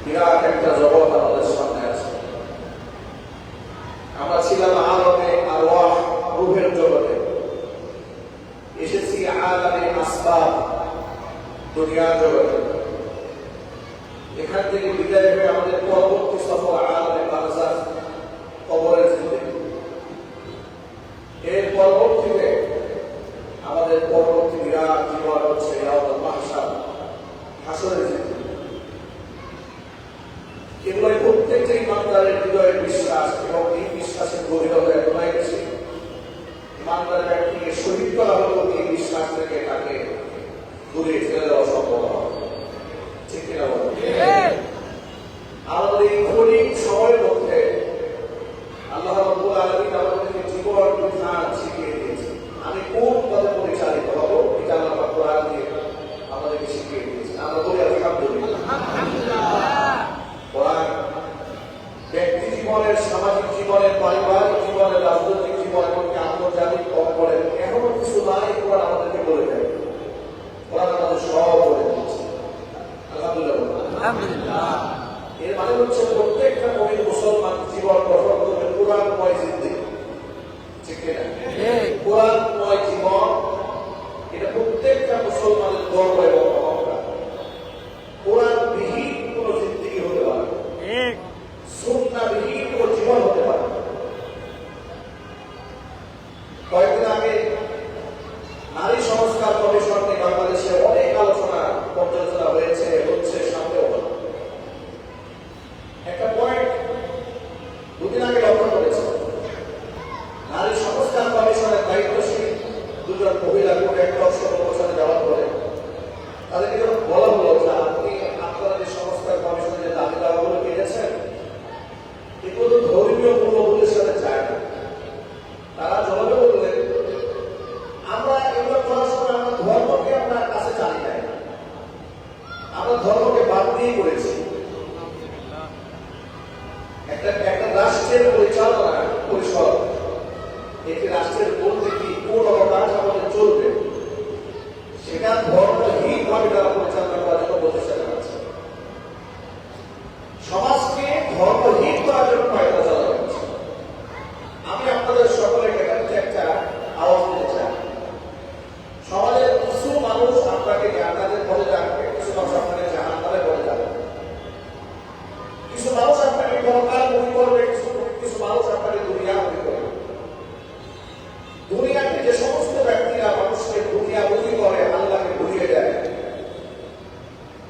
বিরাট একটা জগৎ আমাদের সামনে আছে। আমরা ছিলাম আলমে আরওয়াহ, রূহের জগতে, এসেছি আলামে আসবাব, দুনিয়ার জগতে। এখান থেকে বিদায় হয়ে আমাদের পরবর্তী সফর আলামে বারজাখ, কবরের জিন্দেগি। এর পরবর্তীতে আমাদের পরবর্তী বিরাট জীবন হচ্ছে ইয়াউমুল মাহশার, হাসরের জিন্দেগি। এগুলো প্রত্যেকটা ইমানদারের হৃদয়ের বিশ্বাস, এবং এই বিশ্বাসের গভীরতা এতটাই বেশি, ইমানদার ব্যক্তিকে শহীদ করা হলো এই বিশ্বাস থেকে তাকে দূরে ফেলে দেওয়া সম্ভব হয়। ঠিক কিনা বলুন? আমাদের এই ক্ষণিক সময়ের মধ্যে আল্লাহ রাব্বুল আলামিন আমাদেরকে জীবন বিধান শিখিয়ে দিয়েছে। আমি কোন পথে পরিচালিত হব, এটা আল্লাহ কোরআন দিয়ে আমাদেরকে শিখিয়ে দিয়েছে। আমরা বলি আলহামদুলিল্লাহ। কোরআন ব্যক্তি জীবনের, সামাজিক জীবনের, পারিবারিক জীবনের, রাজনৈতিক জীবন, এমনকি আন্তর্জাতিক অঙ্গনের এমন কিছু নাই কোরআন আমাদেরকে বলে দেয়। কোরআন আমাদের সব বলে দিচ্ছে। আলহামদুলিল্লাহ। এর মানে হচ্ছে প্রত্যেকটা মুমিন মুসলমান জীবন গঠন করবে কোরআনময় জিন্দেগি। ঠিক কিনা? কোরআনময় জীবন, এটা প্রত্যেকটা মুসলমানের গর্ব এবং অহংকার। কোরআনবিহীন কোন জিন্দেগি হতে পারে, সুন্নাহবিহীন কোন জীবন হতে পারে। কয়েকদিন আগে নারী সংস্কার কমিশন নিয়ে বাংলাদেশে অনেক আলোচনা পর্যালোচনা হয়েছে, হচ্ছে, সামনেও হবে। একটা পয়েন্ট দুদিন আগে লক্ষ্য করেছে, নারী সংস্কার কমিশনের দায়িত্বশীল দুজন মহিলা কোর্ট একটা কমিশনে যাওয়ার পরে তাদেরকে যখন বলা হলো যে আপনি আপনারা যে সংস্কার কমিশনে যে দাবি দাওয়াগুলো পেয়েছেন এগুলো তো ধর্মীয় মূল্যবোধের সাথে যায় না। তারা জবাবে বললেন, আমরা এগুলো করার সময় আমরা ধর্মকে আমরা কাছে জানি নাই, আমরা ধর্মকে বাদ দিয়ে করেছি। একটা রাষ্ট্রের পরিচালনা পরিষদ, একটি রাষ্ট্রের বলতে কি কোন অবকাশ আমাদের চলবে, সেটা ধর্মহীন ভাবে তারা পরিচালনা করার জন্য প্রচেষ্টা চালাচ্ছে। সমাজকে ধর্মহীন করার জন্য প্রয়ত্ন চালানো হচ্ছে। আমি আপনাদের সকলের কাছে একটা আওয়াজ দিতে চাই। সমাজের কিছু মানুষ আপনাকে জান্নাতের পথে যাবে, কিছু মানুষ আপনাকে জাহান্নামের পথে যাবে, কিছু মানুষ আপনাকে পরকালমুখী করবে, কিছু মানুষ আপনাকে দুনিয়ামুখী করবে। দুনিয়াতে যে সমস্ত ব্যক্তিরা মানুষকে দুনিয়ামুখী করে, আল্লাহকে ভুলিয়ে দেয়,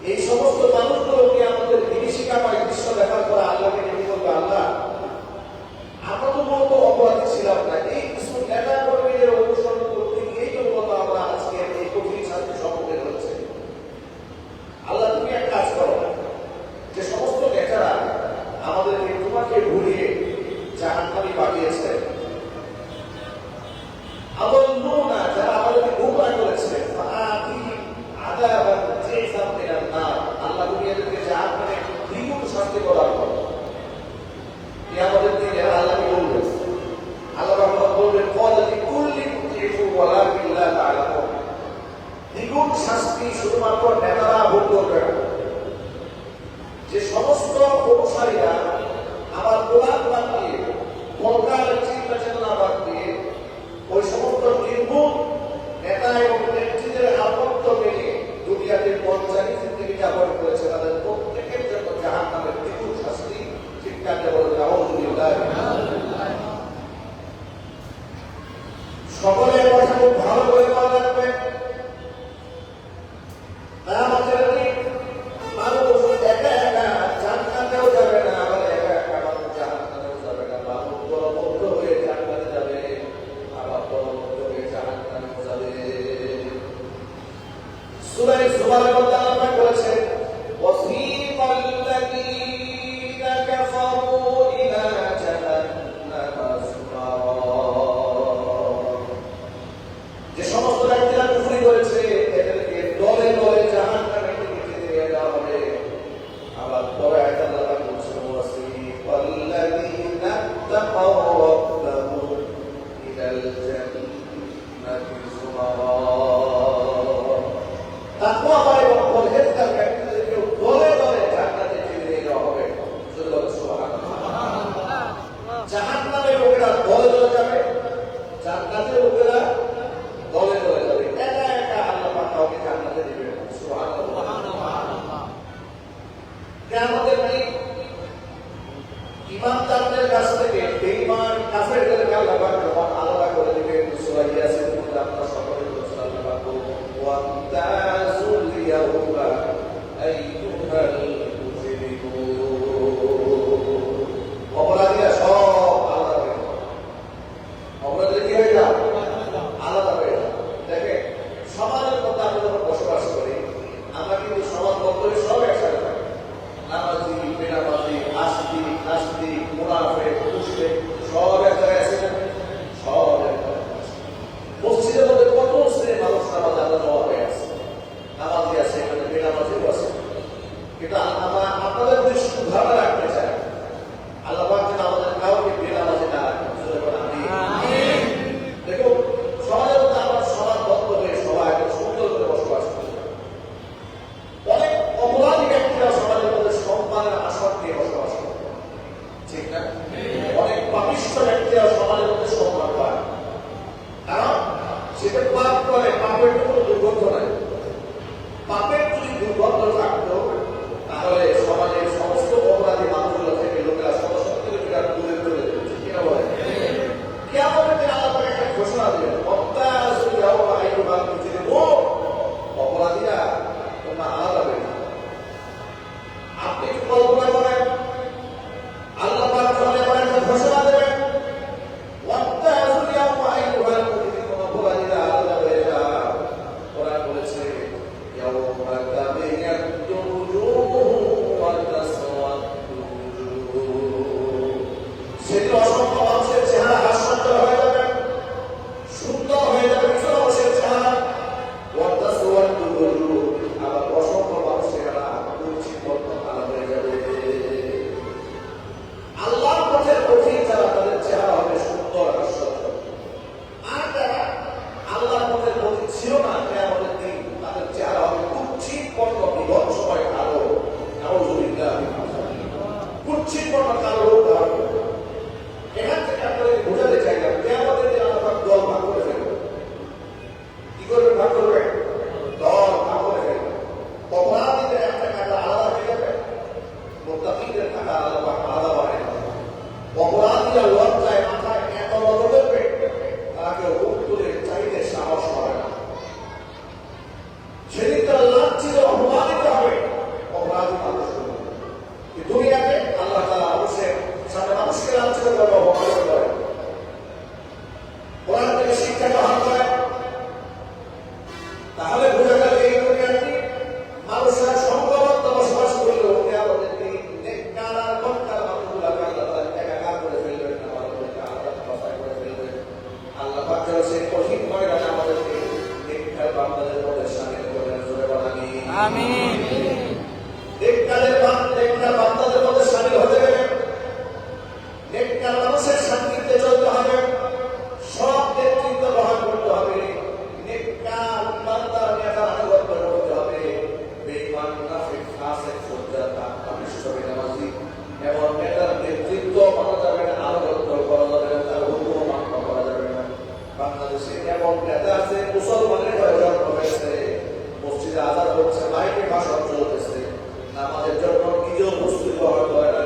এই সমস্ত মানুষগুলোকে আমাদের বিভীষিকাময় দৃশ্য দেখার পর আল্লাহকে ডেকে বলবে, আল্লাহ আমরা তো মূলত অপরাধী ছিলাম না, এই কিছু নেতা কর্মীদের অনুসরণ করতে গিয়েই তো মূলত আমরা আজকে এই কঠিন শাস্তি সম্মুখীন হচ্ছে। আল্লাহ তুমি এক কাজ করো, যে সমস্ত নেতারা আমাদেরকে তোমাকে ভুলিয়ে জাহান্নামে পাঠিয়েছে, আদল্লুনা, যারা আমাদেরকে গোমরাহ করেছে, ফাআতিহিম আযাবান জাযীযাম মিনান নার, আল্লাহ তুমি এদেরকে জাহান্নামে দ্বিগুণ শাস্তি কিয়ামতের দিন ইমানদারদের কাছ থেকে বেঈমান কাফেরদেরকে আল্লাহ পাক যখন আলাদা করে দিবেন, সূরা ইয়াসিন মধ্যে আপনারা সকলে বলছেন আল্লাহ পাক ওয়া তাযুল ইয়াউমা আইয়ুহাল মুজরিমুন। অপরাধীরা সব আলাদা হয়ে যাবে। অপরাধীরা কি হয়ে যাবে? আলাদা হয়ে যাবে। দেখেন, সমাজের মধ্যে আমরা যখন বসবাস করি, আমরা কিন্তু সমাজ বন্ধনে সব একসাথে থাকি। নামাজি, বেনামাজি, আস্তিক, নাস্তিক, মুনাফিক, মুশরিক সব এক জায়গায় আছে না? সব এক জায়গায় আছে। মসজিদের মধ্যে কত শ্রেণীর মানুষ নামাজ আলাদা দেওয়া হয়ে আছে। নামাজি আছে, এখানে বেনামাজিও আছে। কিন্তু আমরা আপনাদের যদি শুধু ধারণা রাখতে চাই, আল্লাহ পাক যেন আমাদের কাউকে বেনামাজি না রাখেন। আমিন। দেখুন, সমাজের মধ্যে আমরা সমাজবদ্ধ হয়ে সবাই সুন্দর করে বসবাস করি। অনেক অপরাধী ব্যক্তিরা সমাজের মধ্যে সম্মানের আসন দিয়ে বসবাস করে, ঠিক না? অনেক পাপিষ্ঠ ব্যক্তিরা সমাজের মধ্যে সম্মান পায়, কারণ সেটা পাপ করে, পাপের কোনো দুর্গন্ধ নাই। পাপের যদি দুর্গন্ধ থাকতো তাহলে সমাজের সমস্ত অপরাধী মানুষগুলো থেকে লোকেরা সদস্য দূরে চলে যেত, ঠিক কিনা বলে? কিয়ামতের দিন আল্লাহ পাক একটা ঘোষণা দিলেন, ওয়াতাযুল ইয়াউমা আইয়ুহাল মুজরিমুন। অপরাধীরা তোমরা আলাদা হয়ে যাবে। আপনি কি কল্পনা করেন আল্লাহ পাক যখন এবার একটা ঘোষণা দেবেন, ওয়াতাযুল ইয়াউমা আইয়ুহাল মুজরিমুন, অপরাধীরা আলাদা হয়ে যাবে। কোরআন বলেছে ইয়াউমা তাবিয়াদ্দু উজুহু ওয়া তাসওয়াদ্দু উজুহ। সেদিন অসংখ্য মানুষের চেহারা হাস্যোজ্জ্বল হয়ে যাবে, সুন্দর হয়ে যাবে কিছু মানুষের চেহারা, ওয়া তাসওয়াদ্দু উজুহ, আবার অসংখ্য মানুষের চেহারা কুচ্ছিত কালো হয়ে যাবে। আল্লাহর পথের পথিক যারা, তাদের চেহারা হবে সুন্দর হাস্যোজ্জ্বল। আর যারা আল্লাহর পথের পথিক ছিল না, কিয়ামতের দিন তাদের চেহারা হবে কুচ্ছিত বিভৎসময় কালো। নাউযুবিল্লাহ, কুচ্ছিত কালো রূপ ধারণ করবে। এখান থেকে আপনাদের বোঝাতে চাইলাম, কিয়ামতের দিন আল্লাহ পাক দল ভাগ করে ফেলবে। কি করবে? ভাগ করবে, দল ভাগ করে ফেলবে। অপরাধীদের একটা কাটা আলাদা হয়ে যাবে, মুত্তাকিদের কাটা আল্লাহ পাক আলাদা বানিয়ে দেবে। অপরাধীরা লজ্জায় মাথায় এত নত করবে, তারা কেউ মুখ তুলে চাইতে সাহস পাবে না। সেদিন তারা লাঞ্ছিত, অপমানিত হবে অপরাধী মানুষগুলো। দুনিয়াতে আল্লাহ তাআলা মানুষের সামনে মানুষকে লাঞ্ছিত করে, অপমানিত করে, কোরআন থেকে শিক্ষা গ্রহণ করে। তাহলে বোঝা গেল এই দুনিয়াতে মানুষরা সংঘবদ্ধ বসবাস করলেও কিয়ামতের দিন নেককার আর বদকার মানুষগুলোকে আল্লাহ তাআলা একাকার করে ফেলবেন, আমাদেরকে আলাদা বাছাই করে ফেলবেন। আল্লাহ পাক যেন সেই কঠিন ময়দানে আমাদেরকে নেককার বান্দাদের মধ্যে শামিল করেন। জোরে বলেন আমিন। নেককার বান্দাদের মধ্যে শামিল হতে গেলে নেককার মানুষের সান্নিধ্যে চলতে হবে, সব নেতৃত্ব গ্রহণ করতে হবে, নেককার ইমানদার নেতার আনুগত্য করতে হবে। বেঈমান, মুনাফিক, ফাসিক, ফুজ্জার, পাপিষ্ঠ, বেনামাজি এমন নেতার নেতৃত্ব মানা যাবে না, আনুগত্য করা যাবে না, তার হুকুম মান্য করা যাবে না। বাংলাদেশে এমন নেতা আছে, মুসলমানের ঘরে জন্ম হয়েছে, মসজিদে আযান হচ্ছে, মাইকে ভাষণ চলতেছে, নামাজের জন্য নিজেও প্রস্তুতি গ্রহণ করে না,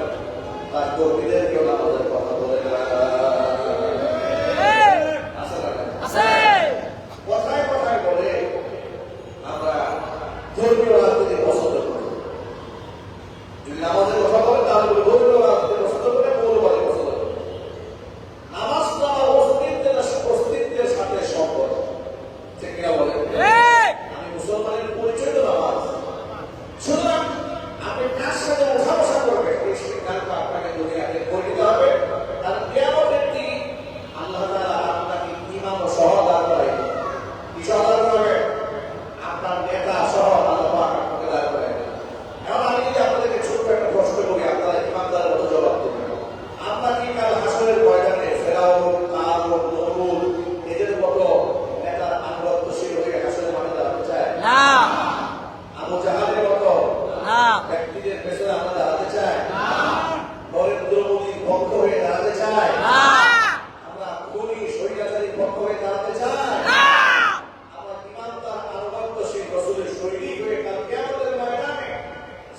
তার কর্মীদেরকেও নামাজের কথা বলে না। কথায় কথায় বলে আমরা ধর্মীয় রাজনীতি পছন্দ করি। যদি নামাজের কথা বলে তাহলে ধর্মীয় রাজনীতি পছন্দ করে, মৌলবাদী পছন্দ করে। নামাজ তো আমার অস্তিত্বের সাথে সম্পর্ক, ঠিক কিনা বলে? আমি মুসলমানের পরিচয় তো নামাজ। সুতরাং আপনি কার সাথে উঠা বসা করবেন, এই সিদ্ধান্ত আপনাকে দুনিয়াতে করে নিতে হবে। কারণ কিয়ামতের দিন আল্লাহ তাআলা আপনাকে ইমাম ও সহদার করাই, কি সহদার করবে? আপনার নেতা সহ আল্লাহ পাক আপনাকে দাঁড় করাই। এখন আমি যদি আপনাদেরকে ছোট্ট একটা প্রশ্ন করি, আপনারা ইমানদারের মতো জবাব দেবেন। আমরা কি কাল হাসরের ময়দানে ফেরাউন, কারুন, নমরুদ এদের মতো নেতার আনুগত্যশীল হয়ে হাসরের মাঠে দাঁড়াতে চাই? না। আবু জাহালের মতো ব্যক্তিদের পেছনে আমরা দাঁড়াতে চাই? নরেন্দ্র মোদীর পক্ষ হয়ে দাঁড়াতে চাই? আমরা খুনি স্বৈরাচারীর পক্ষ হয়ে দাঁড়াতে চাই? আমরা ইমানদার আনুগত্যশীল রাসূলের সৈনিক হয়ে কাল কিয়ামতের ময়দানে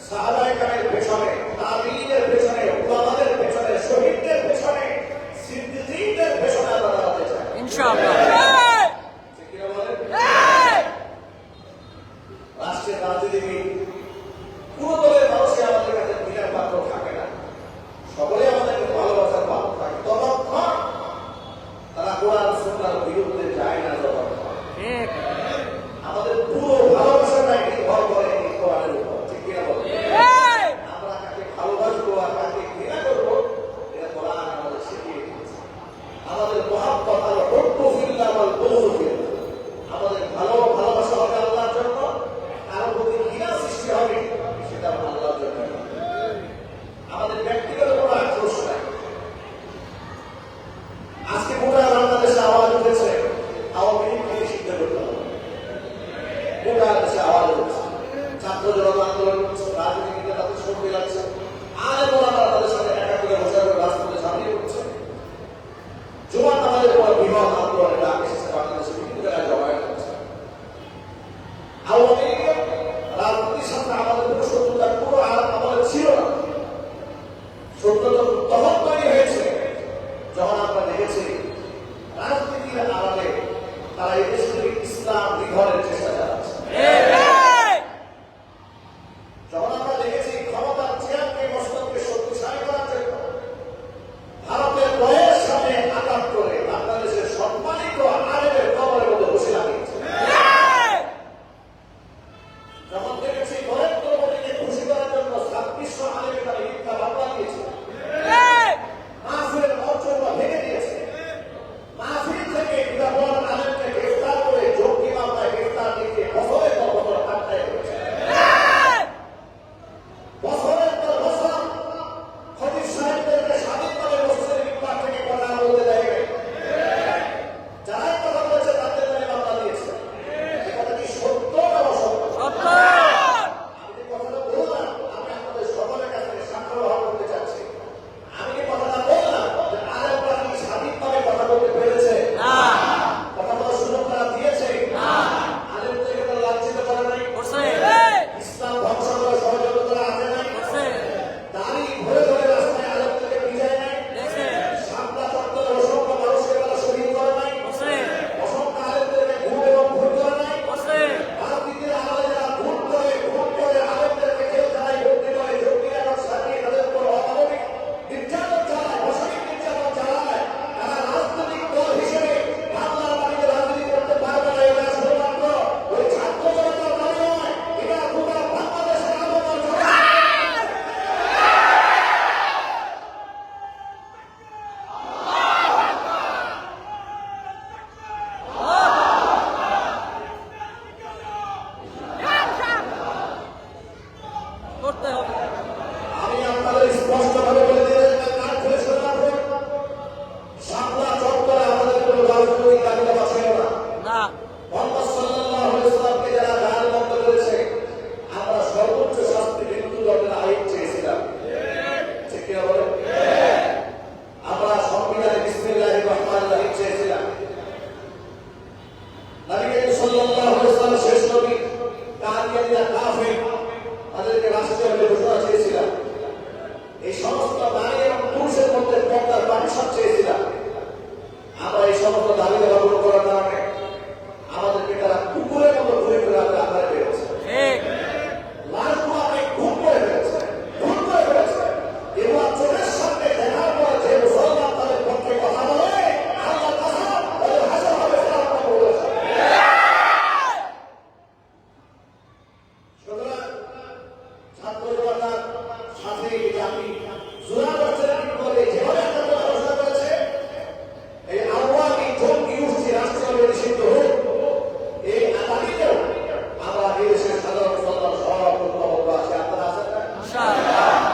সাহাবায়ে কেরামের পেছনে, তাবিনের পেছনে, উলামাদের পেছনে, শহীদদের পেছনে, সিদ্দিকদের পেছনে আমরা দাঁড়াতে চাই ইনশাআল্লাহ। ঠিক কিনা বলেন? রাষ্ট্রের রাজনীতিবিদ পুরো দলের মানুষই আমাদের কাছে ঘৃণার পাত্র থাকে না, সকলে আমাদেরকে ভালোবাসার পাত্র থাকে ততক্ষণ তারা কোরআন সুন্নাহর বিরুদ্ধে যায় না। যতক্ষণ ঠিক। আমাদের পুরো ভালোবাসাটাই নির্ভর করে এই কোরআনের উপর, ঠিক কিনা বলেন? আমরা কাকে ভালোবাসবো আর কাকে ঘৃণা করবো এটা কোরআন আমাদের শিখিয়ে দিয়েছে। আমাদের মহাব্বত আর হুব্বু ফিল্লাহ ওয়াল বুগযু ফিল্লাহ, আমাদের ভালোবাসা হবে আল্লাহর জন্য, কারো প্রতি ঘৃণা সৃষ্টি হবে সেটা আল্লাহর জন্য। আমাদের ব্যক্তিগত কোনো আক্রোশ নাই। আজকে গোটা বাংলাদেশে আওয়াজ উঠেছে আওয়ামী লীগকে নিষিদ্ধ করতে হবে। গোটা দেশে আওয়াজ উঠেছে, ছাত্র জনতা আন্দোলন করছে, রাজনীতিবিদরা তাদের সঙ্গে লাগছে, আর ওনারা তাদের সাথে একা করে বসে রাজপথে ঝাঁপিয়ে উঠছে। জুমার নামাজের পর বিভাগ আন্দোলনে ডাক এসেছে, বাংলাদেশে বিভিন্ন জায়গায় জমায়েত হচ্ছে। আওয়ামী লীগের রাজনীতির সাথে আমাদের কোনো শত্রুতা পুরো আমাদের ছিল না। শত্রুতা তখন তৈরি হয়েছে যখন আমরা দেখেছি রাজনীতির আড়ালে তারা এই দেশ থেকে ইসলাম নিধনের চেষ্টা চালাচ্ছে। যখন আমরা দেখেছি ক্ষমতার চেয়ারকে মস্তককে শক্তিশালী করার জন্য ভারতের রয়ের সামনে আঘাত করে বাংলাদেশের সম্মানিত আলেমের কবরের মধ্যে বসে লাগিয়েছে। যখন দেখেছি নরেন্দ্র মোদীকে খুশি করার জন্য 2600 আলেমের তারা মিথ্যা মামলা দিয়েছে, মাহফিলের মঞ্চগুলো ভেঙে দিয়েছে, মাহফিল থেকে বিরাবন আলেমকে গ্রেফতার করে জঙ্গি মামলায় গ্রেফতার দিতে বছরের পর বছর আটকায় রেখেছে। বছরের পর বছর খতিব সাহেবদেরকে স্বাধীনভাবে মসজিদের মিম্বার থেকে কথা বলতে দেয় নাই। যারাই কথা বলেছে তাদের নামে মামলা দিয়েছে। এই কথা কি সত্য না অসত্য? আমি যে কথাটা বললাম, আমি আপনাদের সকলের কাছে সাক্ষ্য গ্রহণ করতে চাচ্ছি। আমি যে কথাটা বললাম যে আলেমরা কি স্বাধীনভাবে কথা বলতে পেরেছে? কথা বলার সুযোগ তারা দিয়েছে? আলেমদেরকে তারা লাঞ্ছিত করে নাই? ইসলাম ধ্বংস করে সহযোগিতা তারা আনে নাই? দাড়ি ধরে ধরে রাস্তায় আলেমদেরকে পিটায় নাই? শাপলা চত্বরে অসংখ্য মানুষকে তারা শহীদ করে নাই? অসংখ্য আলেমদেরকে ঘুম এবং ভুল করে নাই? রাজনীতির আড়ালে যারা ভুল করে আলেমদেরকে জেলখানায় ভর্তি করে জঙ্গি এবং সাজিয়ে তাদের উপর অমানবিক নির্যাতন চালায়, অসামাজিক নির্যাতন চালায়, তারা রাজনৈতিক দল হিসেবে বাংলার মাটিতে রাজনীতি করতে পারবে না। এটা শুধুমাত্র ওই ছাত্র জনতার দাবি নয়, এটা গোটা বাংলাদেশের আবহাওয়ার জন্য। করতে হবে। আমি আপনাদের স্পষ্টভাবে বলে দিতে চাই, কান খুলে শুনে রাখুন, শাপলা চত্বরে আমাদের কোনো রাজনৈতিক দাবি দাবা ছিল না। না। মুহাম্মদ সাল্লাল্লাহু আলাইহি ওয়াসাল্লামকে যারা গালমন্দ করেছে, আমরা সর্বোচ্চ শাস্তি মৃত্যুদণ্ডের আইন চেয়েছিলাম, ঠিক কিনা বলেন? আমরা সংবিধানে বিসমিল্লাহির রহমানির রহিম চেয়েছিলাম। নবী করিম সাল্লাল্লাহু আলাইহি ওয়াসাল্লাম শেষ নবী, কাদিয়ানীরা কাফের, তাদেরকে রাষ্ট্রীয় ঘোষণা চেয়েছিলাম। এই সমস্ত নারী এবং পুরুষের মধ্যে পর্দার পারিশ্রম চেয়েছিলাম। আমরা এই সমস্ত দাবি দাবাগুলো করার কারণে আমাদেরকে তারা কুকুরের মতো ঘুরে ঘুরে আকারে পেয়েছে। লাশগুলো আপনি ঘুম করে ফেলেছে, ভুল করে ফেলেছে। এগুলো চোখের সামনে দেখার পর যে মুসলমান তাদের পক্ষে কথা বলে, আল্লাহ কসম, তাদের হাসর হবে ফেরাউন বলেছে। সুতরাং ছাত্র জনতার সাথে জাতি জোড়া বছরের বিপদে যেভাবে একটা কথা ঘোষণা করেছে, এই আওয়ামী জঙ্গি গোষ্ঠী রাষ্ট্রীয়ভাবে নিষিদ্ধ হোক, এই দাবিতেও আমরা এই দেশের সাধারণ মুসলমান সব ঐক্যবদ্ধ আছি। আপনারা আছেন না?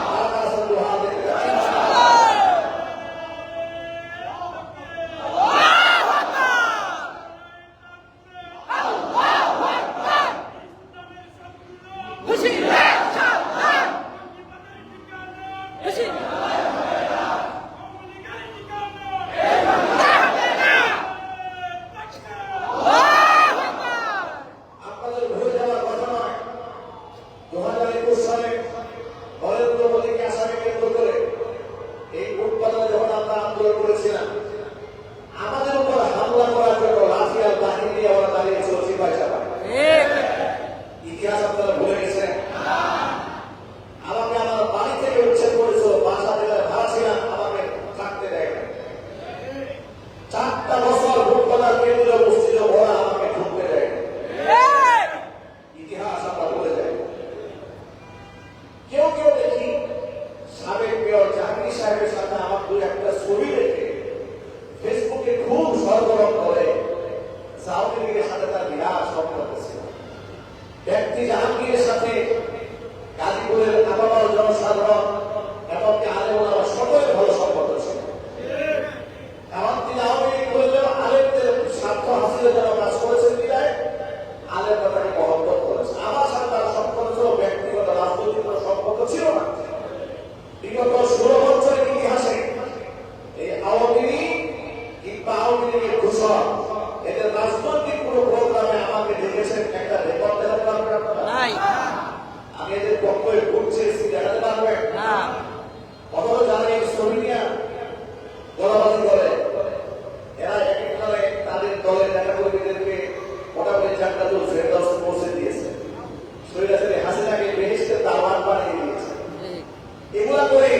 কারা আছেন? দোয়া দেখতে আপনাদের ভুলে যাওয়ার কথা নয়। 2021 সালে কেউ কেউ দেখি সাবেক মেয়র জাহাঙ্গীর সাহেবের সাথে আমার দুই একটা ছবি দেখে ফেসবুকে খুব সরগরম করে আওয়ামী লীগের সাথে তার বিরাট সম্পর্ক ছিল। ব্যক্তি জাহাঙ্গীরের সাথে গাজীপুরের আবাল জনসাধারণ এবং আলেমরা সকলের ভালো সম্পর্ক ছিল। এমন তিনি আওয়ামী লীগ করলেও আলেমদের স্বার্থ হাসিলের জন্য কাজ করেছেন বিদায় আলেম তাকে মহব্বত করেছে। আমার সাথে তার সম্পর্ক ছিল ব্যক্তিগত রাজনৈতিক কোনো সম্পর্ক ছিল না। বিগত 16 বছরের ইতিহাসে এই আওয়ামী লীগ কিংবা আওয়ামী লীগের ঘোষণা এদের রাজনৈতিক কোনো প্রোগ্রামে আমাকে দেখেছেন একটা রেকর্ড দেখাতে পারবেন আপনারা? নাই আমি এদের পক্ষে ভোট চেয়েছি দেখাতে পারবেন? না অথচ যারা এই ছবি নিয়ে গলাবাজি করে এরা এক এক দলে তাদের দলের নেতাকর্মীদেরকে মোটামুটি 4টা দল ফেরদৌস পৌঁছে দিয়েছে। শরীরাচারী হাসিনাকে বেহেশতের দাওয়াত বানিয়ে দিয়েছে। ঠিক এগুলা করে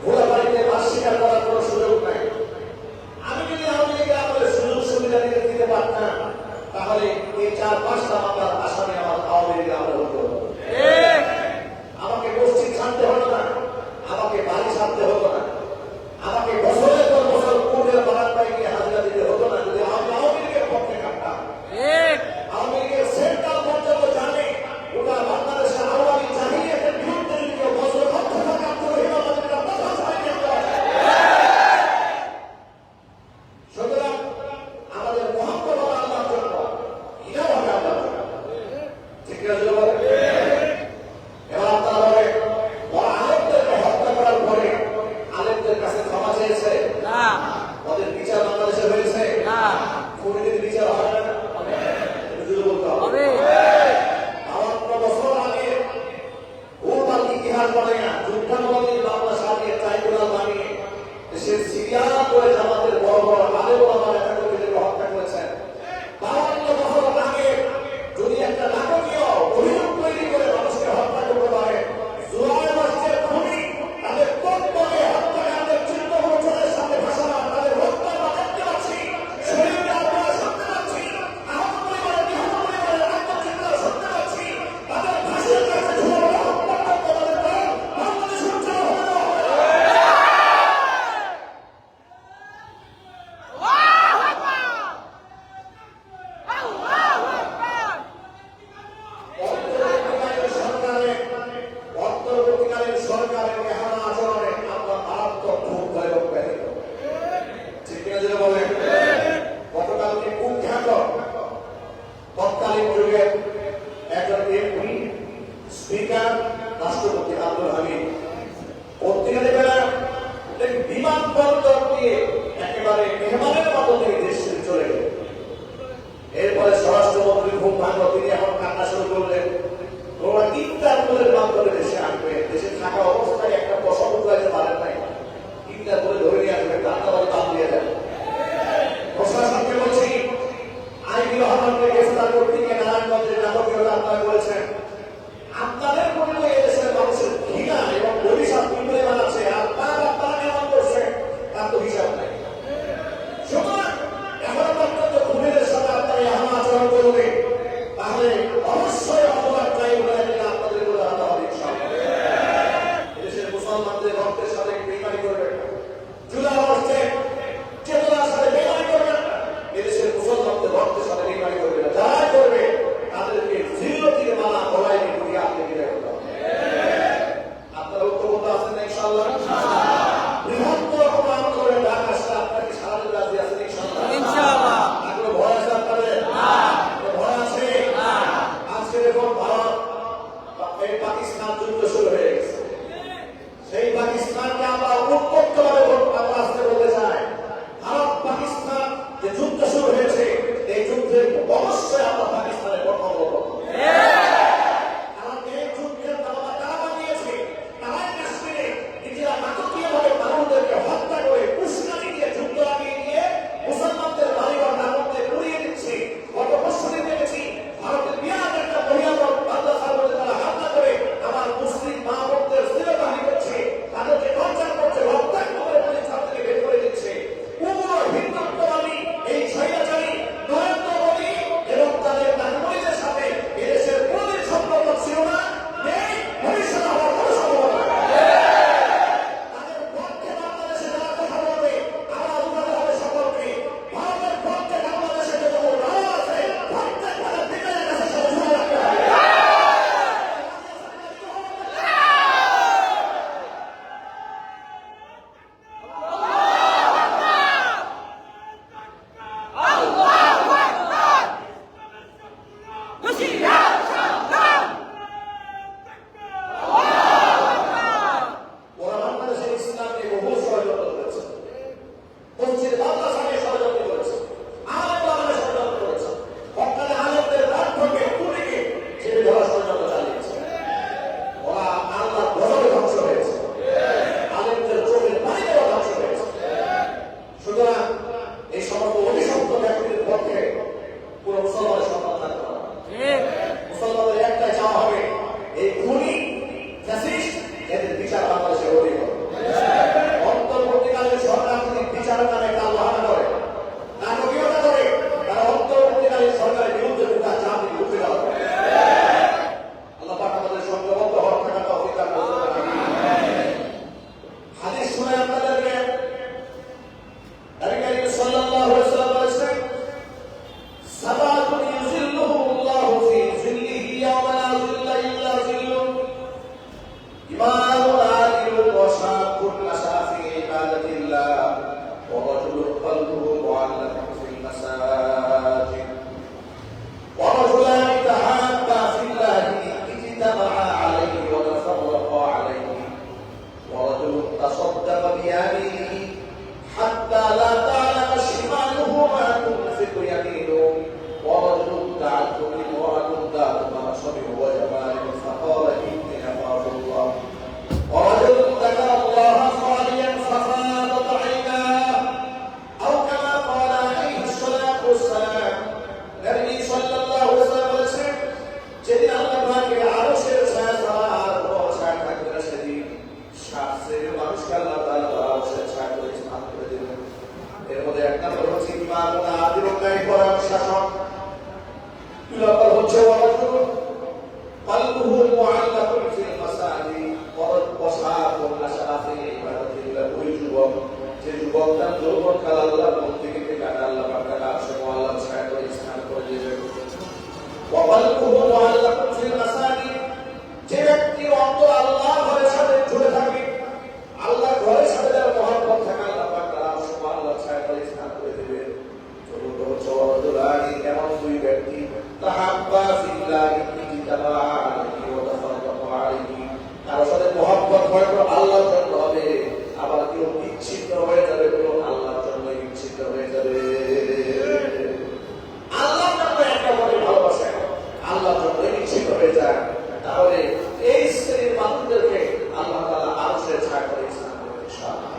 ভোলা বাড়িতে বাস স্বীকার করার কোনো সুযোগ নাই। আমি যদি আওয়ামী লীগের আমলে সুযোগ সুবিধা দিতে পারতাম তাহলে এই 4-5টা মামলার আসামি আমার আওয়ামী লীগের আমলে হতো। ঠিক আমাকে মসজিদ ছাড়তে হতো না, আমাকে বাড়ি ছাড়তে হতো না, আমাকে বছরের পর বছর কোর্টের বারান্দায় গিয়ে হাজিরা দিতে হতো না যদি আমি আওয়ামী লীগের পক্ষে থাকতাম। ঠিক আওয়ামী লীগের সেন্ট্রাল পর্যন্ত জানে ওটা বাংলাদেশের আওয়ামী জাহিলিয়াতের বিরুদ্ধে যদি কেউ বছর লক্ষ টাকা আত্মরহিমাবাদীরা কথা ছাড়িয়ে যেতে হয়। সুতরাং আমাদের মহব্বত হবে আল্লাহর জন্য, ঘৃণাও হবে আল্লাহর জন্য। ঠিক আছে বলেন? এবার আপনারা বলেন, ওরা আলেমদেরকে হত্যা করার পরে আলেমদের কাছে ক্ষমা চেয়েছে, না ওদের বিচার বাংলাদেশে হয়েছে, না খুনিদের বিচার হয় না? এটা যদি বলতে হবে। হবে 52 বছর আগে ভুলভাল ইতিহাস বানিয়ে যুদ্ধাপরাধীর মামলা সাজিয়ে ট্রাইব্যুনাল বানিয়ে দেশের সিরিয়াল করে জামাতের বড় বড় আলেম ওলামা নেতাকর্মীদেরকে হত্যা করেছেন। 52 বছর আগে যদি একটা নাটকীয় অভিযোগ তৈরি করে মানুষকে হত্যা করতে পারে, জুলাই মাসের খুনি তাদের কর্তব্যে হত্যাকাণ্ডের চিহ্নগুলো চোখের সামনে ভাসানো, তাদের হত্যা আমরা দেখতে পাচ্ছি, শরীরকে আমরা শুনতে পাচ্ছি, আহত পরিবারের নিহত পরিবারের আত্মচিৎকার শুনতে পাচ্ছি, তাদের ফাঁসির কাছে ঝুলানো হত্যা করতে পারে বাংলাদেশ উজ্জ্বল হবে না। কারোর সাথে মহব্বত হয়তো আল্লাহর জন্য হবে, আবার কেউ বিচ্ছিন্ন হয়ে যাবে, কেউ আল্লাহর জন্য বিচ্ছিন্ন হয়ে যাবে। আল্লাহর জন্য একটা মনে ভালোবাসা আল্লাহর জন্য বিচ্ছিন্ন হয়ে যায়, তাহলে এই শ্রেণীর মানুষদেরকে আল্লাহ তাআলা আরশে ছায়া করে ইসলাম দেবেন ইনশাআল্লাহ।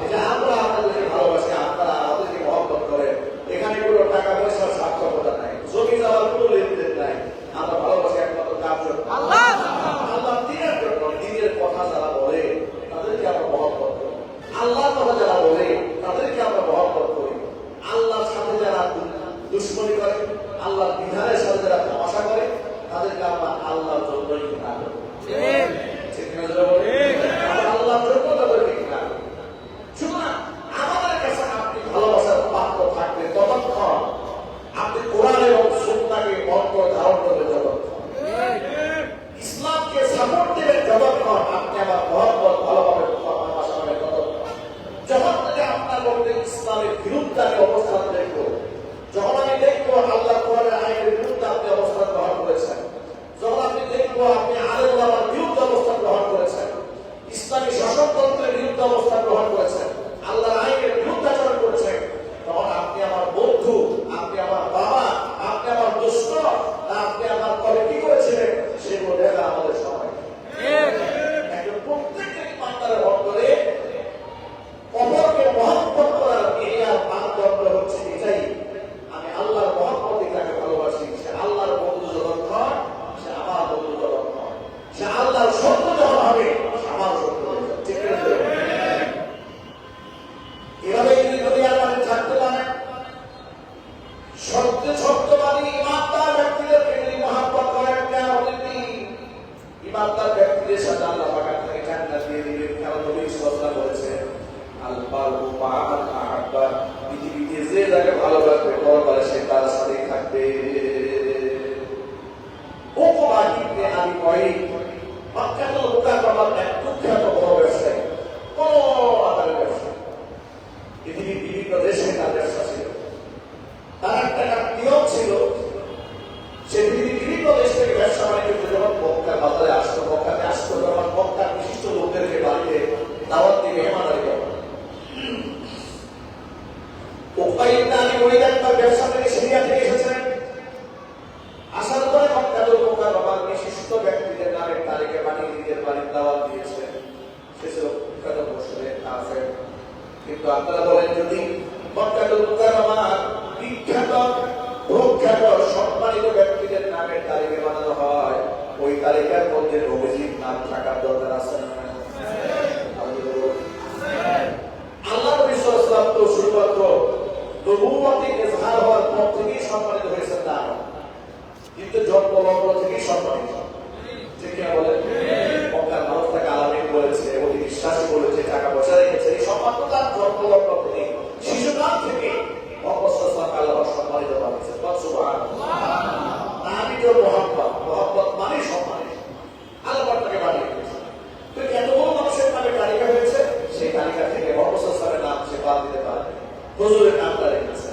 এটা আমরা আপনাদেরকে ভালোবাসি, আপনারা আমাদেরকে মহব্বত করেন। এখানে কোনো টাকা পয়সার স্বার্থকতা নাই, জমি যাওয়ার কোনো লেনদেন নাই। আমরা ভালোবাসি একমাত্র কার জন্য? আল্লাহ দিনের জন্য। দিনের কথা যারা বলে তাদেরকে আমরা মহব্বত করি, আল্লাহর কথা যারা বলে তাদেরকে আমরা মহব্বত করি। আল্লাহর সাথে যারা দুশ্মনী করে, আল্লাহর বিধানের সাথে যারা তামাশা করে, তাদেরকে আমরা আল্লাহর জন্যই ঘৃণা করি। ঠিক না? আমরা আল্লাহর জন্য তাদেরকে ঘৃণা করি। সুতরাং আমাদের কাছে আপনি ভালোবাসার পাত্র থাকবে ততক্ষণ, আপনি কোরআন এবং সুন্নাহকে অন্তরে ধারণ করবে যতক্ষণ, ইসলামকে সাপোর্ট দেবেন যতক্ষণ, আপনি আমার মহব্বত ভালোভাবে ভালোবাসা হবে ততক্ষণ। যখন থেকে আপনার মধ্যে ইসলামের বিরুদ্ধে আমি অবস্থান দেখবো, যখন আমি দেখবো আল্লাহ কোরআনের আইনের বিরুদ্ধে আপনি অবস্থান গ্রহণ করেছেন, যখন আপনি দেখবো আপনি আলেম ওলামার বিরুদ্ধে অবস্থান গ্রহণ করেছেন, ইসলামী শাসনতন্ত্রের বিরুদ্ধে অবস্থান গ্রহণ করেছেন, আল্লাহর আইনের বিরুদ্ধাচরণ করছেন, তখন আপনি আমার বন্ধু, আপনি আমার বাবা, আপনি আমার দোস্ত, আপনি আমার কবে কি করেছিলেন সেগুলো দেখা আমাদের সময়। একজন প্রত্যেকটা ইমানদারের অন্তরে অপরকে মহব্বত করার মেয়ার মানদণ্ড হচ্ছে এটাই, আমি আল্লাহর মহব্বতে তাকে ভালোবাসি। সে আল্লাহর বন্ধু যতক্ষণ, সে আমার বন্ধু যতক্ষণ, সে আল্লাহর শত্রু যখন হবে, সে আমার শত্রু হয়ে যাবে। ঠিক আছে? এভাবে যদি আমাদের থাকতে পারে, সত্যবাদী ইমানদার ব্যক্তিদেরকে যদি মহব্বত করেন, ইমানদার ব্যক্তিদের সাথে আল্লাহ পাক আপনাকে জান্নাত দিয়ে দিবেন। কারণ নবী সাল্লাল্লাহু আলাইহি ওয়াসাল্লাম বলেছেন, আল বারু মা'আল আহাব্বা, পৃথিবীতে যে যাকে ভালোবাসবে পরকালে সে তার সাথেই থাকবে। উকবা ইবনে আবি মুআইদ মক্কাতুল মুকাররমার এক কুখ্যাত বড় ব্যবসায়ী, বড় আকারের ব্যবসায়ী। পৃথিবীর বিভিন্ন দেশে তার ব্যবসা ছিল। তার একটা নিয়ম ছিল, সে পৃথিবীর বিভিন্ন দেশ থেকে ব্যবসা বাণিজ্য যখন মক্কার বাজারে আসতো, মক্কাতে আসতো, তখন মক্কার বিশিষ্ট লোকদেরকে বাড়িতে দাওয়াত দিয়ে মেহমানদারি করত। উকবা ইবনে আবি মুআইদ তার ব্যবসা থেকে সিরিয়া থেকে এসেছিলেন। আসার পরে মক্কাতুল মুকাররমার বিশিষ্ট ব্যক্তিদের নামের তালিকা বানিয়ে নিজের বাড়ির দাওয়াত দিয়েছেন। সে ছিল কুখ্যাত বসরে কাফের। কিন্তু আপনারা বলেন, যদি মক্কাতুল মুকাররমার বিখ্যাত প্রখ্যাত সম্মানিত ব্যক্তিদের নামের তালিকা বানানো হয়, ওই তালিকার মধ্যে নবীজির নাম থাকার দরকার আছে না? আল্লাহ নবী সাল্লাল্লাহু আলাইহি ওয়াসাল্লাম তো শুধুমাত্র নবুয়তে ইজহার হওয়ার পর থেকেই সম্মানিত হয়েছেন না, কিন্তু জন্মলগ্ন থেকেই সম্মানিত। ঠিক না বলেন? মক্কার মানুষ তাকে আলামিন বলেছে, অতি বিশ্বাসী বলেছে, টাকা পয়সা রেখেছে। এই সম্মান তো তার জন্মলগ্ন থেকে, শিশুকাল থেকে মুহাম্মদ সাল্লাল্লাহু আলাইহি ওয়াসাল্লাম আল্লাহ সম্মানিত বানিয়েছেন। সুবহানাল্লাহ। আমি তো মহব্বত মানে সম্মানিত, আল্লাহ তাকে বানিয়ে দিয়েছেন। তো এত বড় মানুষের নামে তালিকা হয়েছে, সেই তালিকা থেকে মুহাম্মদ সাল্লাল্লাহু আলাইহি ওয়াসাল্লামের নাম সে বাদ দিতে পারে, হুজুরের নামটা রেখেছে।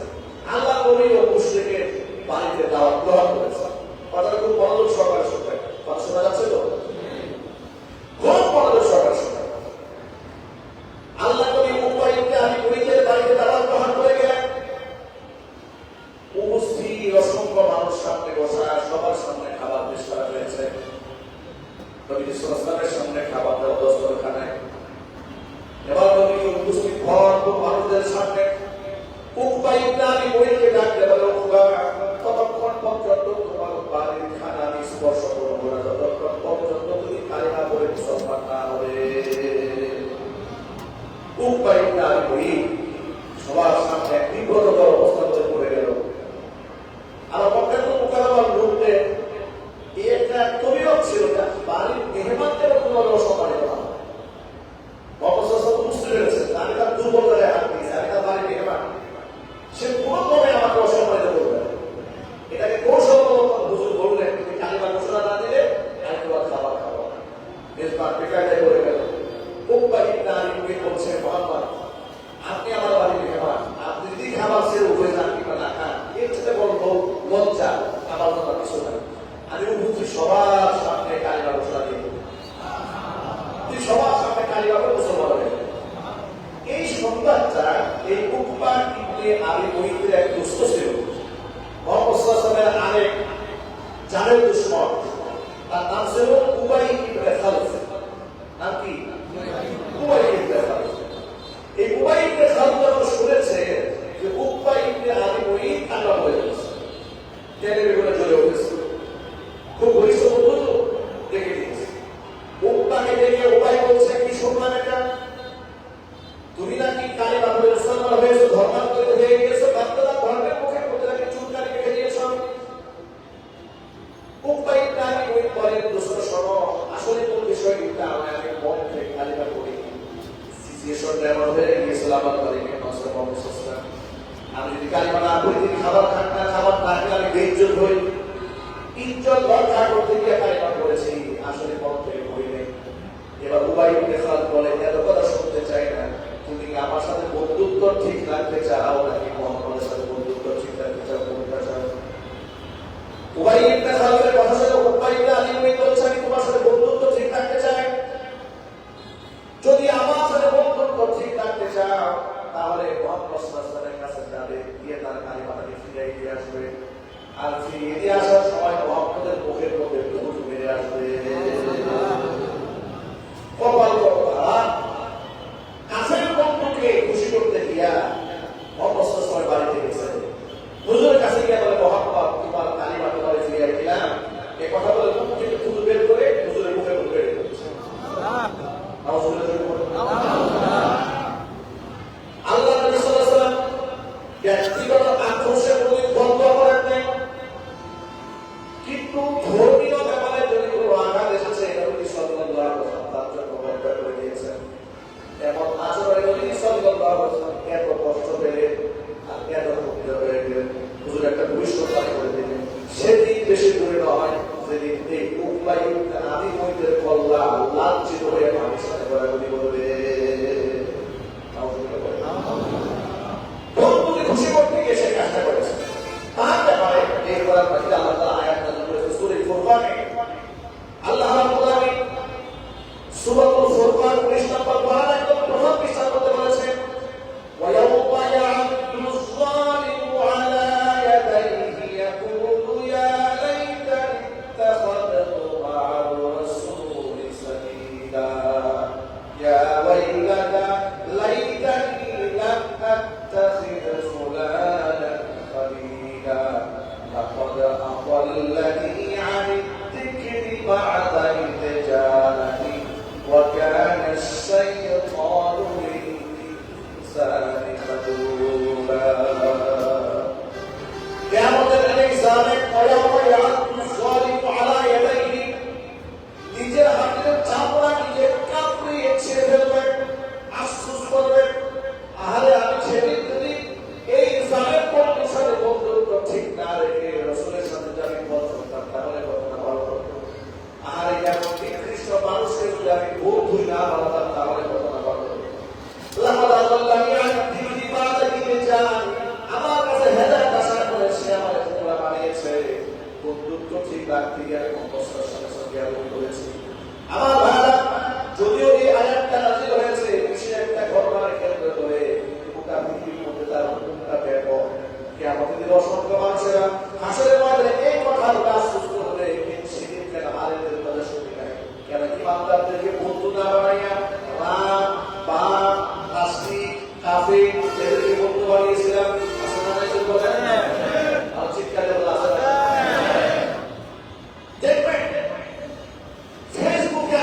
আল্লাহ নবী ও মুশরিকের বাড়িতে দাওয়াত গ্রহণ করেছেন। কথাটা খুব মনোযোগ সহকারে শুনবেন। কথা শোনা যাচ্ছে তো? খুব মনোযোগ সহকারে শুনবেন। আল্লাহ নবী উকবা ইবনে আবি মুআইদের বাড়িতে দাওয়াত গ্রহণ করে গেলেন। উপস্থিত অসংখ্য মানুষ সামনে বসা, সবার সামনে খাবার পেশ করা হয়েছে। নবী সাল্লাল্লাহু আলাইহি ওয়াসাল্লামের সামনে খাবার দেওয়া দস্তরখানায়। এবার নবী উপস্থিত ভরপুর মানুষদের সামনে উকবা ইবনে আবি মুআইদকে ডাকতে বলে, উকবা, ততক্ষণ পর্যন্ত তোমার বাড়ির খানা আমি স্পর্শ করবো না, ততক্ষণ পর্যন্ত তুমি কালিমা পড়ে মুসলমান না হবে। উকবা ইবনে আবি মুআইদ সবার সামনে এক বিব্রতকর অবস্থাতে পড়ে গেল। আর মক্কাতুল মুকাররমার লোকদের একটা তবিয়ত ছিল, বাড়ির মেহমানদের কোনো অসম্মানিত না। মুহাম্মদ সাল্লাল্লাহু আলাইহি ওয়াসাল্লাম বুঝতে পেরেছেন, আমি তার দুর্বলতায় হাত দিয়েছি, আমি তার বাড়ির মেহমান, সে কোনো ক্রমে আমাকে অসম্মানিত করবে না। এটাকে কৌশলগত হুজুর বললেন, তুমি কালিমা ঘোষণা না দিলে আমি তোমার খাবার খাবো না। মেজবান বেকায়দায় বলে গেল। উকবা ইবনে আবি মুআইদ বলছে, মুহাম্মদ, আপনি আমার বাড়ির মেহমান, আপনি যদি খাবার ছেড়ে উঠে যান কিংবা না খান, এর সাথে বলবো লজ্জা আমার কথা কিছু নাই। আমি উপস্থিত সবার সামনে কালিমা ঘোষণা দিয়ে সবার সামনে কালিমাকে মুসলমান হয়ে গেলেন। এই সংবাদটা এই উকবা ইবনে আবি মুঈতের এক দুষ্ট ছিল, মুহাম্মদ সাল্লাল্লাহু আলাইহি ওয়াসাল্লামের আরেক জানের দুশমন, তার নাম ছিল উবাই ইবনে খালদ। নাম কি? উবাই ইবনে খালদ। এই উবাই ইবনে খালদ যখন শুনেছে যে উকবা ইবনে আবি মুঈত কালিমা পড়ে গেছে, টেলিভিশনে জ্বলে উঠেছে, খুব ঘনিষ্ঠ বন্ধু তো দেখে দিয়েছে। উকবাকে দেখে উবাই বলছে, কি শুনলাম এটা, তুমি নাকি কালিমা পড়ে মুসলমান হয়েছো, ধর্মান্তরিত হয়ে গিয়েছো, বাধ্যতা ধর্মের মুখে প্রতিদিন চুলকানি রেখে দিয়েছো। উকবা ইবনে আবি মুঈত বলেন, দোস্ত শোনো, আসলে কোন বিষয়টা আমি মন থেকে কালিমা পড়ি, সিচুয়েশনটা এমন হয়ে গিয়েছিল আমার বাড়ি নিয়ে নষ্ট অবস্থা। আমি যদি কালিমা না পড়ি, তিনি খাবার খান না, খাবার না খেলে আমি বেইজ্জত হই, ইজ্জত রক্ষা করতে গিয়ে কালিমা পড়েছি, আসলে মন থেকে পড়ি নেই। এবার উবাই ইবনে খালদ বলে, এত কথা শুনতে চাই না, তুমি কি আমার সাথে বন্ধুত্ব ঠিক রাখতে চাও নাকি মুহাম্মদের সাথে বন্ধুত্ব ঠিক রাখতে চাও, কোনটা চাও? উবাই ইবনে খালদের কথা শুনে উকবা ইবনে আবি মুঈত বলছে, আমি তোমার সাথে বন্ধুত্ব ঠিক রাখতে চাই। যদি আমার সাথে বন্ধুত্ব ঠিক রাখতে চাও, তাহলে মুহাম্মদ সাল্লাল্লাহু আলাইহি ওয়াসাল্লামের কাছে যাবে, গিয়ে তার কালিমাটাকে ফিরিয়ে দিয়ে আসবে। আর ফিরিয়ে দিয়ে আসার সময় মুহাম্মদের মুখের মধ্যে দুধ মেরে আসবে। কপাল কথা, কাছের বন্ধুকে খুশি করতে গিয়া মুহাম্মদ সাল্লাল্লাহু আলাইহি ওয়াসাল্লাম বাড়িতে গেছে, হুজুরের কাছে গিয়ে বলে, মুহাম্মদ তোমার কালিমা তোমারে ফিরিয়ে দিলাম। এই কথা বলে মুখ থেকে দুধ বের করে হুজুরের মুখে মুখ বের করেছে। আল্লাহ নবী সাল্লাল্লাহু আলাইহি ওয়াসাল্লাম ব্যক্তিগত আক্রোশের প্রতি বন্ধ করেন নাই, কিন্তু ধর্মীয় ব্যাপারে যদি কোনো আঘাত এসেছে, এটা নবী সাল্লাল্লাহু আলাইহি ওয়াসাল্লাম তার জন্য বন্ধ করে দিয়েছেন। এমন আচরণে নবী সাল্লাল্লাহু আলাইহি ওয়াসাল্লাম এত কষ্ট পেলেন আর এত ক্ষুব্ধ হয়ে গেলেন, হুজুর একটা ভবিষ্যৎবাণী করে দিলেন। সেদিন বেশি দূরে নয়, যেদিন এই উকবা ইবনে আবি মুঈতের কল্লা লাঞ্ছিত হয়ে মানুষের সাথে গড়াগড়ি করবে। বন্ধুকে খুশি করতে গিয়ে সে কাজটা করেছে। তার ব্যাপারে এই কোরআন মাজিদে আল্লাহ তাআলা আয়াত নাযিল করেছেন সূরা ফুরকানে। আল্লাহ রাব্বুল আলামিন সূরাতুল ফুরকান 19 নম্বর পারা একদম প্রথম পৃষ্ঠার মধ্যে বলেছেন, ওয়া ইয়াউমা ইয়া'আদু যালিমু আলা ইয়াদাইহি ইয়াকুলু ইয়া লাইতানি ইত্তাখাযতু মা'আর রাসূলি সাবিলা ইয়া ওয়াইলাতা লাইতানি লাম আত্তাখিয ফুলানান খালিলা লাকাদ আদাল্লানি আনিদ যিকরি বা'দা ইয জাআনি ওয়া কানা আশ-শাইতানু লিল-ইনসানি খাযুলা। কিয়ামতের দিন জালিম ওয়ায়াউমা ইয়া'আদু যালিমু আলা ইয়াদাইহি, নিজের হাতের চামড়া নিজে কামড়িয়ে ছিঁড়ে ফেলবে, আফসোস করবে, আহারে আমি সেদিন যদি এই জালেম বন্ধুর সাথে বন্ধুত্ব ঠিক না রেখে রাসূলের সাথে যদি পথ চলতাম, তাহলে কতটা ভালো হতো। আহারে এমন নিকৃষ্ট মানুষকে যদি আমি বন্ধুই না বানাতাম, তাহলে কতটা ভালো হতো। লাকাদ আদাল্লানি আনিদ যিকরি বা'দা ইয জাআনি, আমার কাছে হেদায়েত আসার পরে সে আমাকে তোমরা বানিয়েছে। বন্ধুত্ব ঠিক রাখতে গিয়ে আমি মুহাম্মদ সাল্লাল্লাহু আলাইহি ওয়াসাল্লাম করেছি। আমার ভাইরা, যদিও এই আয়াতটা নাযিল হয়েছে বিশেষ একটা ঘটনার কেন্দ্র করে, গোটা পৃথিবীর মধ্যে তার হুকুমটা ব্যাপক। কিয়ামতের দিনে অসংখ্য মানুষেরা হাসরের ময়দানে এই কথাটা সুস্থ হবে, কিন্তু সেদিন কেন আলেমদের কথা শুনি নাই, কেন ইমানদারদেরকে বন্ধু না বানাইয়া রাম, বাম, নাস্তিক, কাফির এদেরকে বন্ধু বানিয়েছিলাম। আসলে না এই বলেন আর চিৎকারে বলা আছে। দেখবেন ফেসবুকে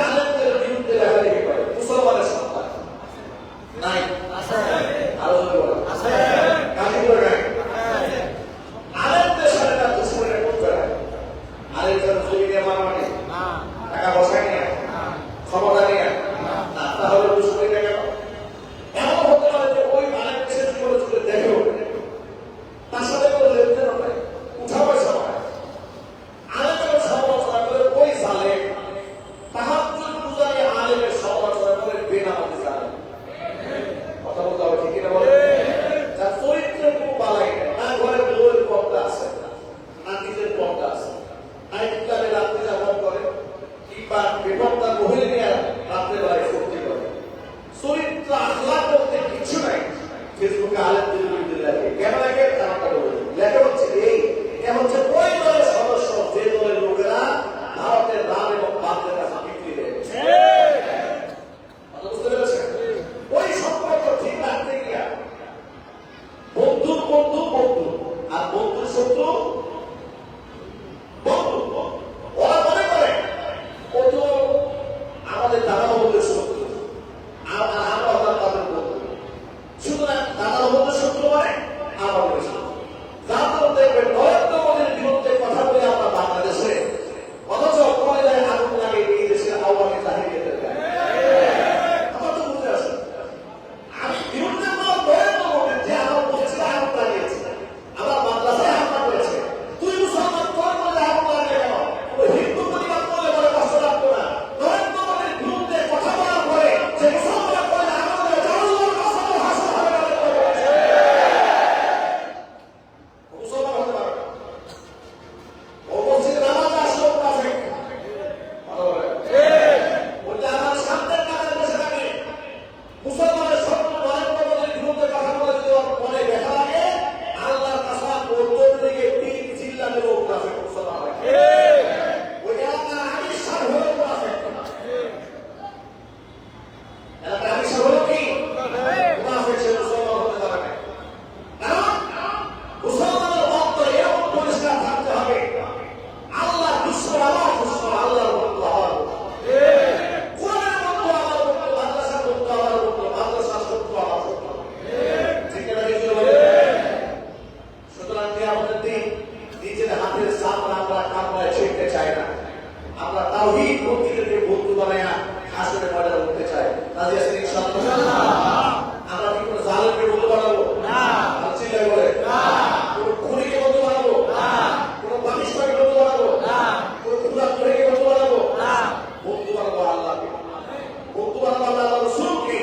বন্ধু বানাবো আল্লাহ রসুলকে,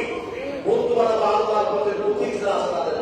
বন্ধু বানাবো আল্লাহর পথের পথিক যারা আছে তাদের